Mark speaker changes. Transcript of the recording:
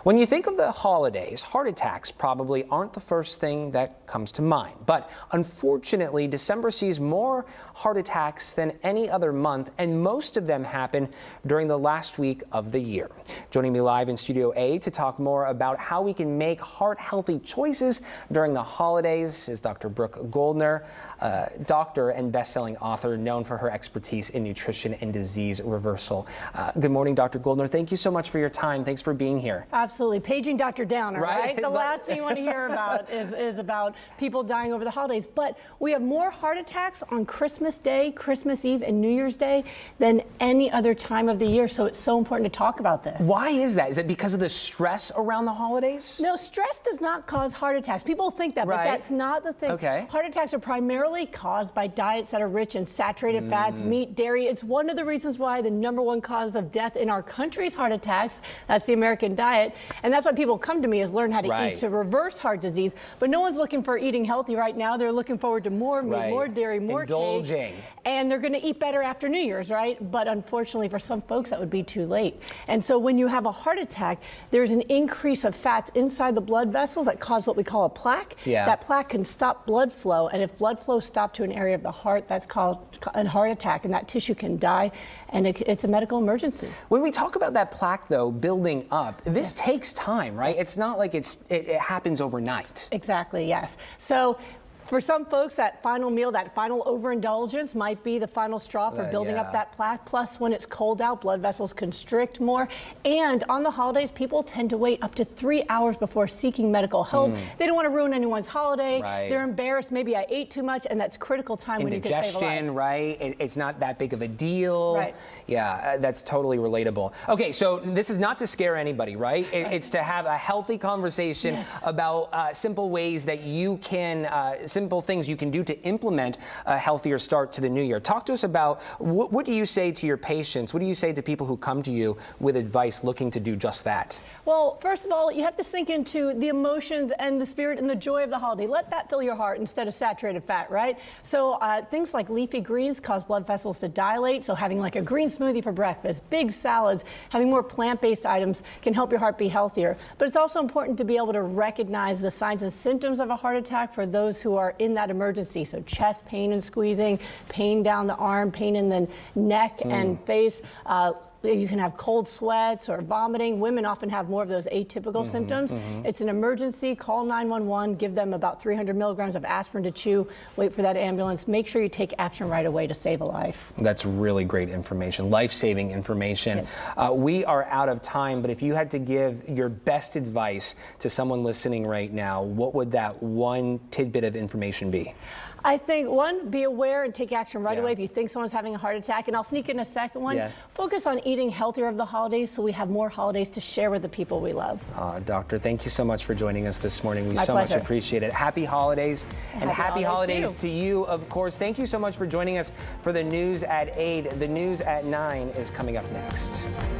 Speaker 1: When you think of the holidays, heart attacks probably aren't the first thing that comes to mind. But unfortunately, December sees more heart attacks than any other month, and most of them happen during the last week of the year. Joining me live in Studio A to talk more about how we can make heart-healthy choices during the holidays is Dr. Brooke Goldner, doctor and best-selling author known for her expertise in nutrition and disease reversal. Good morning, Dr. Goldner. Thank you so much for your time. Thanks for being here.
Speaker 2: Absolutely. Paging Dr. Downer, right? The
Speaker 1: But
Speaker 2: last thing you want to hear about is about people dying over the holidays. But we have more heart attacks on Christmas Day, Christmas Eve, and New Year's Day than any other time of the year. So it's so important to talk about this.
Speaker 1: Why is that? Is it because of the stress around the holidays?
Speaker 2: No, stress does not cause heart attacks. People think that, but that's not the thing.
Speaker 1: Okay.
Speaker 2: Heart attacks are primarily caused by diets that are rich in saturated fats, meat, dairy. It's one of the reasons why the #1 cause of death in our country is heart attacks. That's the American diet. And that's why people come to me, is learn how to eat to reverse heart disease. But no one's looking for eating healthy right now. They're looking forward to more meat, more dairy, more
Speaker 1: indulging.
Speaker 2: cake. And they're going to eat better after New Year's, right? But unfortunately for some folks, that would be too late. And so when you have a heart attack, there's an increase of fats inside the blood vessels that cause what we call a plaque. That plaque can stop blood flow. And if blood flow stops to an area of the heart, that's called a heart attack. And that tissue can die. And it's a medical emergency.
Speaker 1: When we talk about that plaque, though, building up, this takes time, right? It's not like it happens overnight.
Speaker 2: Exactly, yes. So for some folks, that final meal, that final overindulgence might be the final straw for building up that plaque. Plus, when it's cold out, blood vessels constrict more. And on the holidays, people tend to wait up to 3 hours before seeking medical help. They don't want to ruin anyone's holiday. They're embarrassed. Maybe I ate too much, and that's critical time when you can save a life.
Speaker 1: Indigestion, right? It's not that big of a deal.
Speaker 2: Right.
Speaker 1: Yeah, that's totally relatable. Okay, so this is not to scare anybody, right? It's to have a healthy conversation about simple ways that you can, simple things you can do to implement a healthier start to the new year. Talk to us about what do you say to your patients? What do you say to people who come to you with advice looking to do just that?
Speaker 2: Well, first of all, you have to sink into the emotions and the spirit and the joy of the holiday. Let that fill your heart instead of saturated fat, right? So things like leafy greens cause blood vessels to dilate. So having like a green smoothie for breakfast, big salads, having more plant-based items can help your heart be healthier. But it's also important to be able to recognize the signs and symptoms of a heart attack for those who are in that emergency. So chest pain and squeezing, pain down the arm, pain in the neck and face. You can have cold sweats or vomiting. Women often have more of those atypical symptoms. It's an emergency. Call 911. Give them about 300 milligrams of aspirin to chew. Wait for that ambulance. Make sure you take action right away to save a life.
Speaker 1: That's really great information, life-saving information. We are out of time, but if you had to give your best advice to someone listening right now, what would that one tidbit of information be?
Speaker 2: I think, one, be aware and take action right away if you think someone's having a heart attack. And I'll sneak in a second one. Focus on eating healthier of the holidays so we have more holidays to share with the people we love.
Speaker 1: Doctor, thank you so much for joining us this morning. We
Speaker 2: My
Speaker 1: so
Speaker 2: pleasure.
Speaker 1: much appreciate it. Happy holidays, and happy holidays to you, of course. Thank you so much for joining us for the News at 8. The News at 9 is coming up next.